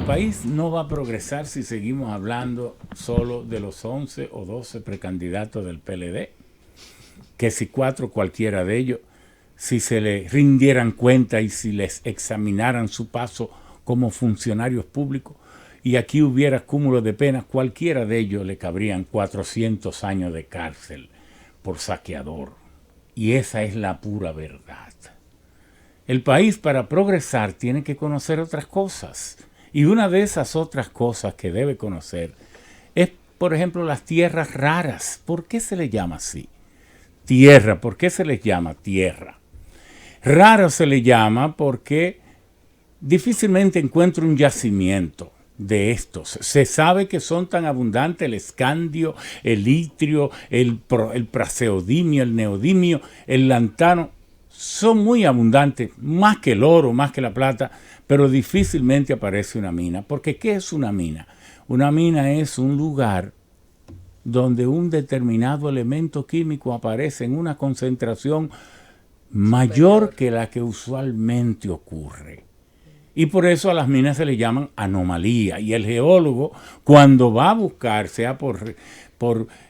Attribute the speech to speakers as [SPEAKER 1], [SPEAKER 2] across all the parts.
[SPEAKER 1] país no va a progresar si seguimos hablando solo de los 11 o 12 precandidatos del PLD, que si 4 cualquiera de ellos, si se les rindieran cuenta y si les examinaran su paso como funcionarios públicos, y aquí hubiera cúmulo de penas, cualquiera de ellos le cabrían 400 años de cárcel por saqueador. Y esa es la pura verdad. El país, para progresar, tiene que conocer otras cosas. Y una de esas otras cosas que debe conocer es, por ejemplo, las tierras raras. ¿Por qué se les llama así? Tierra. ¿Por qué se les llama tierra? Raro se le llama porque difícilmente encuentra un yacimiento de estos. Se sabe que son tan abundantes el escandio, el itrio, el praseodimio, el neodimio, el lantano. Son muy abundantes, más que el oro, más que la plata, pero difícilmente aparece una mina. Porque ¿qué es una mina? Una mina es un lugar donde un determinado elemento químico aparece en una concentración mayor que la que usualmente ocurre. Y por eso a las minas se le llaman anomalía. Y el geólogo, cuando va a buscar, sea por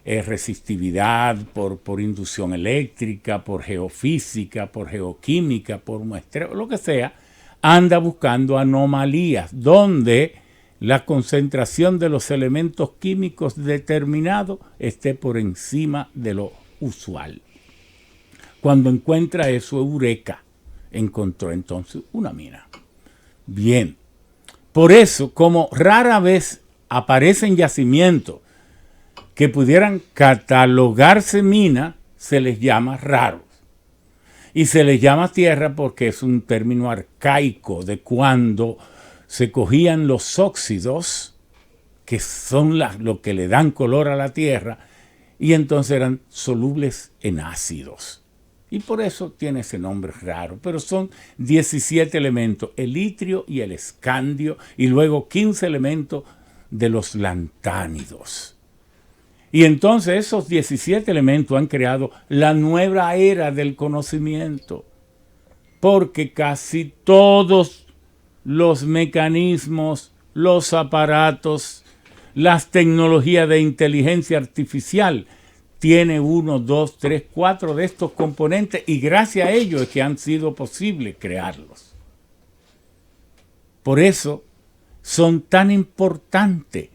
[SPEAKER 1] resistividad, por inducción eléctrica, por geofísica, por geoquímica, por muestreo, lo que sea, anda buscando anomalías donde la concentración de los elementos químicos determinados esté por encima de lo usual. Cuando encuentra eso, eureka, encontró entonces una mina. Bien, por eso, como rara vez aparecen yacimientos que pudieran catalogarse mina, se les llama raros. Y se les llama tierra porque es un término arcaico de cuando se cogían los óxidos, que son lo que le dan color a la tierra, y entonces eran solubles en ácidos. Y por eso tiene ese nombre raro. Pero son 17 elementos, el itrio y el escandio, y luego 15 elementos de los lantánidos. Y entonces esos 17 elementos han creado la nueva era del conocimiento. Porque casi todos los mecanismos, los aparatos, las tecnologías de inteligencia artificial tiene 1, 2, 3, 4 de estos componentes y gracias a ellos es que han sido posible crearlos. Por eso son tan importantes.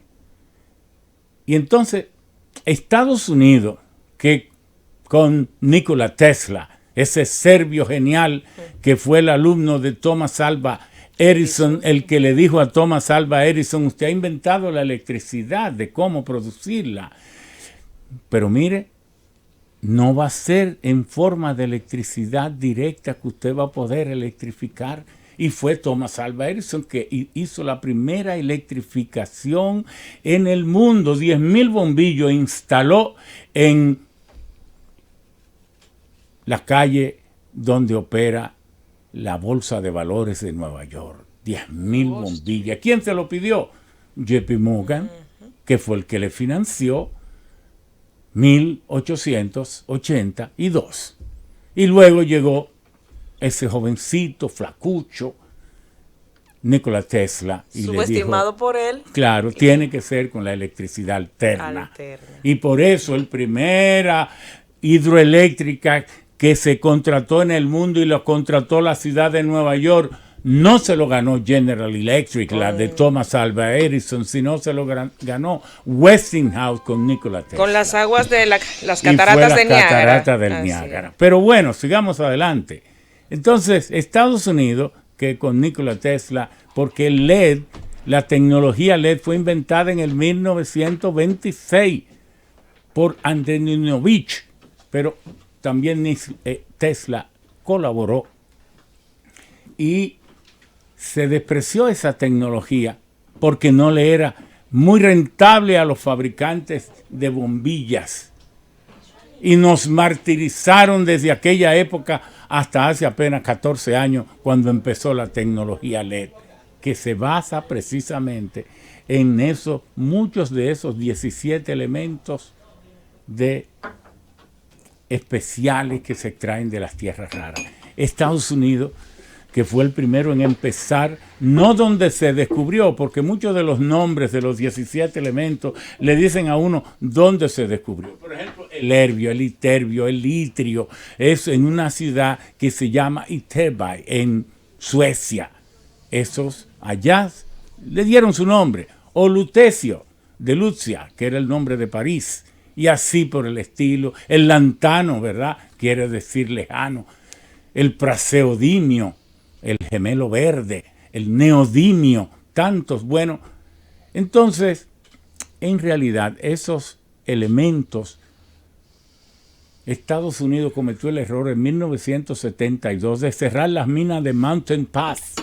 [SPEAKER 1] Y entonces Estados Unidos, que con Nikola Tesla, ese serbio genial que fue el alumno de Thomas Alva Edison, el que le dijo a Thomas Alva Edison, usted ha inventado la electricidad, de cómo producirla. Pero mire, no va a ser en forma de electricidad directa que usted va a poder electrificar. Y fue Thomas Alva Edison que hizo la primera electrificación en el mundo. 10,000 bombillos instaló en la calle donde opera la Bolsa de Valores de Nueva York. 10,000 bombillas. ¿Quién se lo pidió? JP Morgan, que fue el que le financió 1882. Y luego llegó ese jovencito, flacucho, Nikola Tesla. Y
[SPEAKER 2] subestimado
[SPEAKER 1] le dijo,
[SPEAKER 2] por él.
[SPEAKER 1] Claro, tiene que ser con la electricidad alterna. Y por eso la primera hidroeléctrica que se contrató en el mundo y lo contrató la ciudad de Nueva York, no se lo ganó General Electric, la de Thomas Alva Edison, sino se lo ganó Westinghouse con Nikola Tesla.
[SPEAKER 2] Con las aguas de las cataratas de Niágara.
[SPEAKER 1] Cataratas del Niágara. Pero bueno, sigamos adelante. Entonces, Estados Unidos, que con Nikola Tesla, porque el LED, la tecnología LED fue inventada en el 1926 por Antonovich, pero también Tesla colaboró y se despreció esa tecnología porque no le era muy rentable a los fabricantes de bombillas. Y nos martirizaron desde aquella época hasta hace apenas 14 años cuando empezó la tecnología LED, que se basa precisamente en eso, muchos de esos 17 elementos especiales que se extraen de las tierras raras. Estados Unidos que fue el primero en empezar, no donde se descubrió, porque muchos de los nombres de los 17 elementos le dicen a uno dónde se descubrió. Por ejemplo, el herbio, el iterbio, el itrio, es en una ciudad que se llama Iterby, en Suecia. Esos allá le dieron su nombre. O lutecio, de Lucia, que era el nombre de París, y así por el estilo. El lantano, ¿verdad? Quiere decir lejano. El praseodimio, el gemelo verde, el neodimio, tantos. Bueno, entonces, en realidad, esos elementos, Estados Unidos cometió el error en 1972 de cerrar las minas de Mountain Pass,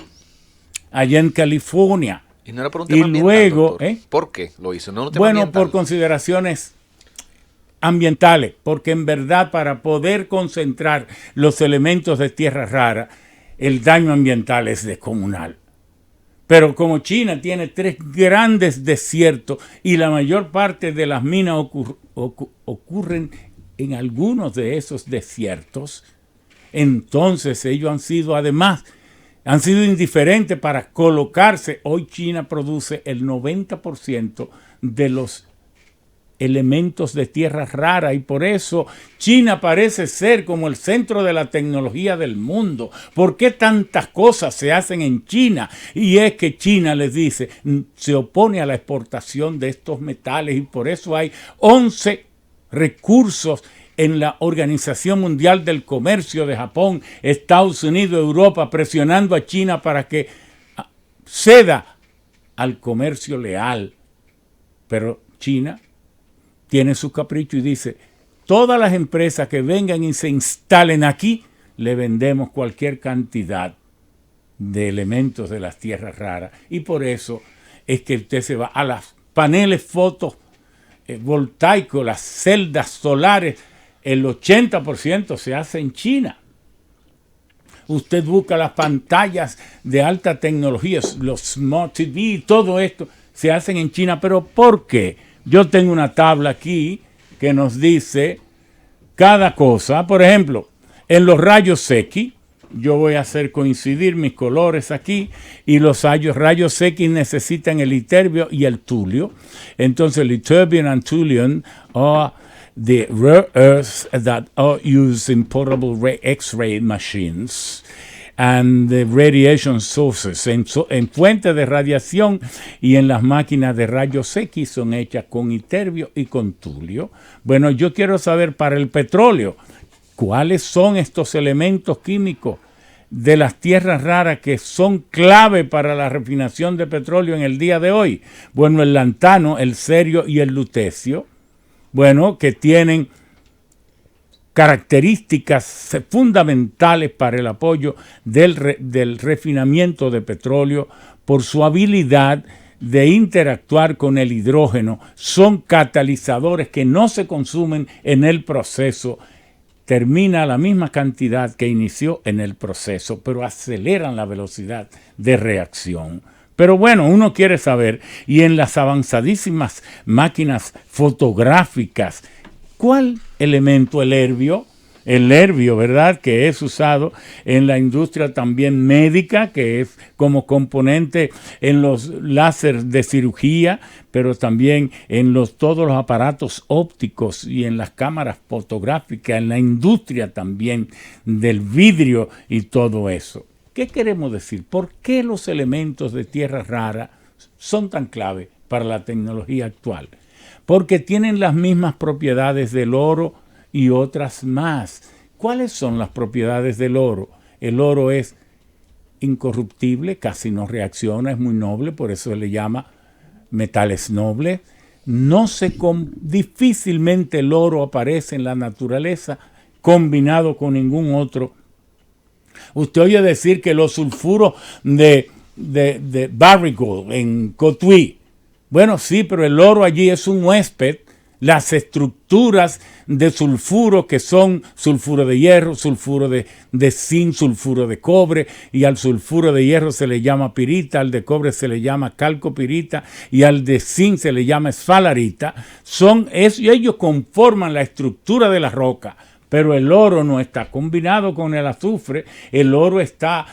[SPEAKER 1] allá en California.
[SPEAKER 3] Y no era por un tema ambiental,
[SPEAKER 1] luego,
[SPEAKER 3] doctor. ¿Por qué lo hizo? No,
[SPEAKER 1] bueno,
[SPEAKER 3] ambiental.
[SPEAKER 1] Por consideraciones ambientales, porque en verdad para poder concentrar los elementos de tierra rara, el daño ambiental es descomunal. Pero como China tiene 3 grandes desiertos y la mayor parte de las minas ocurren en algunos de esos desiertos, entonces ellos han sido indiferentes para colocarse. Hoy China produce el 90% de los elementos de tierra rara y por eso China parece ser como el centro de la tecnología del mundo. ¿Por qué tantas cosas se hacen en China? Y es que China, les dice, se opone a la exportación de estos metales y por eso hay 11 recursos en la Organización Mundial del Comercio de Japón, Estados Unidos, Europa, presionando a China para que ceda al comercio leal. Pero China tiene su capricho y dice, todas las empresas que vengan y se instalen aquí, le vendemos cualquier cantidad de elementos de las tierras raras. Y por eso es que usted se va a los paneles fotovoltaicos, las celdas solares, el 80% se hace en China. Usted busca las pantallas de alta tecnología, los Smart TV, todo esto se hacen en China. ¿Pero por qué? Yo tengo una tabla aquí que nos dice cada cosa. Por ejemplo, en los rayos X, yo voy a hacer coincidir mis colores aquí, y los rayos X necesitan el iterbio y el tulio. Entonces, el ytterbium and thulium are the rare earths that are used in portable X-ray machines and the radiation sources, en fuentes de radiación y en las máquinas de rayos X son hechas con iterbio y con tulio. Bueno, yo quiero saber para el petróleo, ¿cuáles son estos elementos químicos de las tierras raras que son clave para la refinación de petróleo en el día de hoy? Bueno, el lantano, el cerio y el lutecio, bueno, que tienen características fundamentales para el apoyo del refinamiento de petróleo por su habilidad de interactuar con el hidrógeno. Son catalizadores que no se consumen en el proceso. Termina la misma cantidad que inició en el proceso, pero aceleran la velocidad de reacción. Pero bueno, uno quiere saber, y en las avanzadísimas máquinas fotográficas, ¿cuál elemento? El herbio, ¿verdad?, que es usado en la industria también médica, que es como componente en los láseres de cirugía, pero también en todos los aparatos ópticos y en las cámaras fotográficas, en la industria también del vidrio y todo eso. ¿Qué queremos decir? ¿Por qué los elementos de tierra rara son tan clave para la tecnología actual? Porque tienen las mismas propiedades del oro y otras más. ¿Cuáles son las propiedades del oro? El oro es incorruptible, casi no reacciona, es muy noble, por eso se le llama metales nobles. Difícilmente el oro aparece en la naturaleza combinado con ningún otro. Usted oye decir que los sulfuros de Barrigold en Cotuí, bueno, sí, pero el oro allí es un huésped. Las estructuras de sulfuro, que son sulfuro de hierro, sulfuro de zinc, sulfuro de cobre, y al sulfuro de hierro se le llama pirita, al de cobre se le llama calcopirita y al de zinc se le llama esfalarita. Ellos conforman la estructura de la roca, pero el oro no está combinado con el azufre. El oro está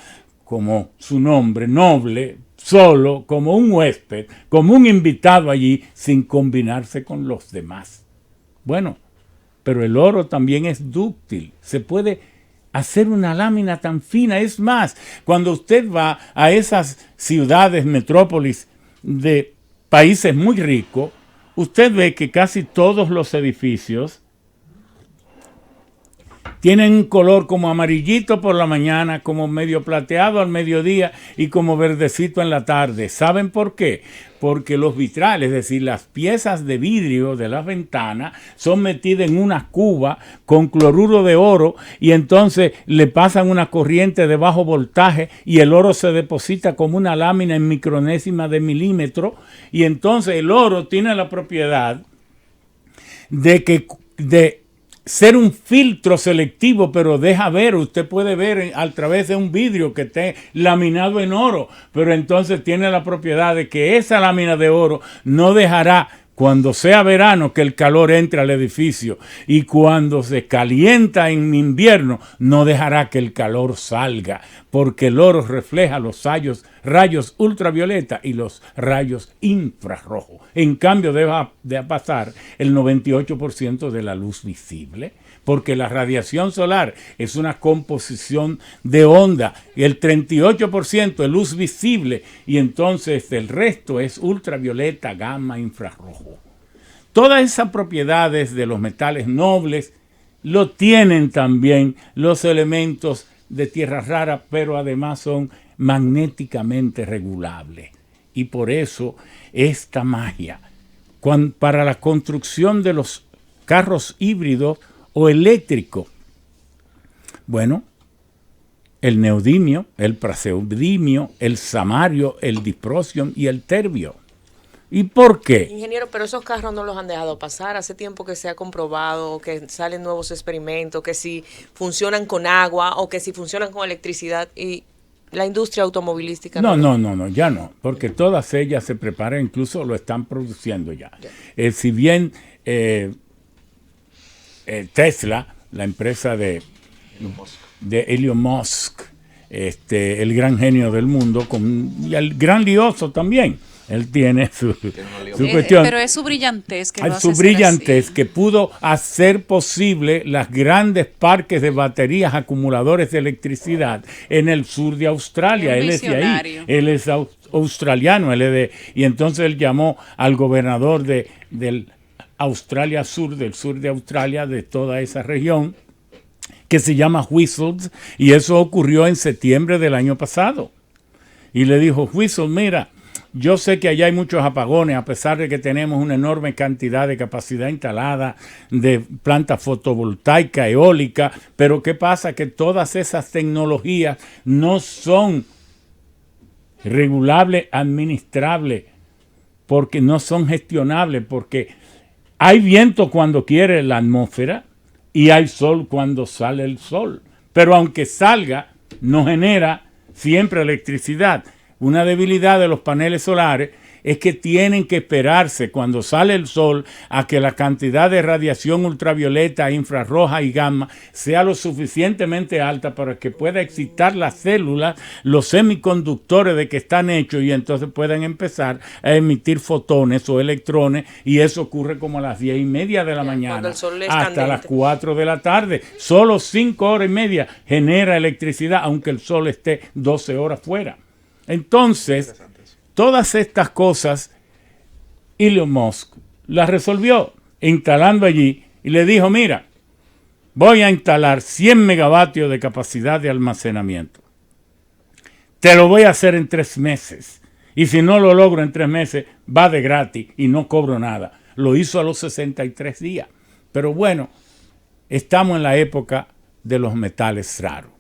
[SPEAKER 1] como su nombre, noble, solo, como un huésped, como un invitado allí, sin combinarse con los demás. Bueno, pero el oro también es dúctil, se puede hacer una lámina tan fina. Es más, cuando usted va a esas ciudades, metrópolis de países muy ricos, usted ve que casi todos los edificios tienen un color como amarillito por la mañana, como medio plateado al mediodía y como verdecito en la tarde. ¿Saben por qué? Porque los vitrales, es decir, las piezas de vidrio de las ventanas, son metidas en una cuba con cloruro de oro y entonces le pasan una corriente de bajo voltaje y el oro se deposita como una lámina en micronésima de milímetro, y entonces el oro tiene la propiedad de ser un filtro selectivo, pero deja ver, usted puede ver a través de un vidrio que esté laminado en oro, pero entonces tiene la propiedad de que esa lámina de oro no dejará, cuando sea verano, que el calor entre al edificio, y cuando se calienta en invierno, no dejará que el calor salga, porque el oro refleja los rayos ultravioleta y los rayos infrarrojos. En cambio, debe pasar el 98% de la luz visible, porque la radiación solar es una composición de onda, y el 38% es luz visible, y entonces el resto es ultravioleta, gamma, infrarrojo. Todas esas propiedades de los metales nobles lo tienen también los elementos de tierra rara, pero además son magnéticamente regulables. Y por eso esta magia, para la construcción de los carros híbridos o eléctricos, bueno, el neodimio, el praseodimio, el samario, el disprosium y el terbio. ¿Y por qué?
[SPEAKER 2] Ingeniero, pero esos carros no los han dejado pasar. Hace tiempo que se ha comprobado que salen nuevos experimentos, que si funcionan con agua o que si funcionan con electricidad, y la industria automovilística.
[SPEAKER 1] No, ya no, porque todas ellas se preparan, incluso lo están produciendo ya. Si bien Tesla, la empresa de Elon Musk, el gran genio del mundo, y el gran lioso también. Él tiene su cuestión.
[SPEAKER 4] Pero es su brillantez que lo hace
[SPEAKER 1] su brillantez que pudo hacer posible los grandes parques de baterías acumuladores de electricidad en el sur de Australia. Él es de ahí. Él es australiano. Y entonces él llamó al gobernador del Australia Sur, del sur de Australia, de toda esa región, que se llama Whistles, y eso ocurrió en septiembre del año pasado. Y le dijo, Whistles, mira, yo sé que allá hay muchos apagones, a pesar de que tenemos una enorme cantidad de capacidad instalada de plantas fotovoltaica, eólica, pero ¿qué pasa? Que todas esas tecnologías no son regulables, administrables, porque no son gestionables, porque hay viento cuando quiere la atmósfera y hay sol cuando sale el sol. Pero aunque salga, no genera siempre electricidad. Una debilidad de los paneles solares es que tienen que esperarse cuando sale el sol a que la cantidad de radiación ultravioleta, infrarroja y gamma sea lo suficientemente alta para que pueda excitar las células, los semiconductores de que están hechos, y entonces puedan empezar a emitir fotones o electrones, y eso ocurre como a las 10:30 de la mañana hasta las 4 de la tarde. Solo 5 horas y media genera electricidad, aunque el sol esté 12 horas fuera. Entonces, todas estas cosas, Elon Musk las resolvió instalando allí y le dijo, mira, voy a instalar 100 megavatios de capacidad de almacenamiento. Te lo voy a hacer en 3 meses. Y si no lo logro en 3 meses, va de gratis y no cobro nada. Lo hizo a los 63 días. Pero bueno, estamos en la época de los metales raros.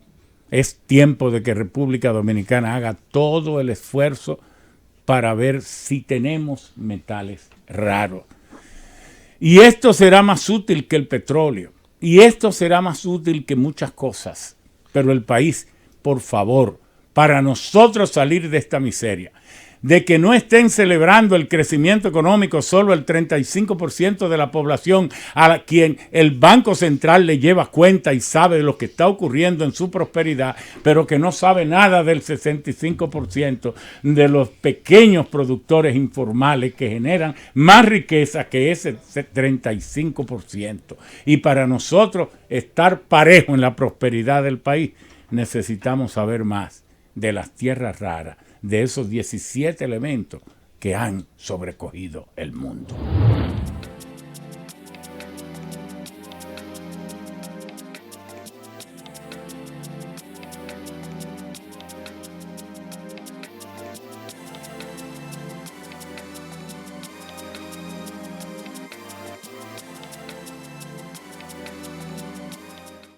[SPEAKER 1] Es tiempo de que República Dominicana haga todo el esfuerzo para ver si tenemos metales raros. Y esto será más útil que el petróleo. Y esto será más útil que muchas cosas. Pero el país, por favor, para nosotros salir de esta miseria, de que no estén celebrando el crecimiento económico solo el 35% de la población a quien el Banco Central le lleva cuenta y sabe de lo que está ocurriendo en su prosperidad, pero que no sabe nada del 65% de los pequeños productores informales que generan más riqueza que ese 35%. Y para nosotros estar parejo en la prosperidad del país, necesitamos saber más de las tierras raras, de esos 17 elementos que han sobrecogido el mundo.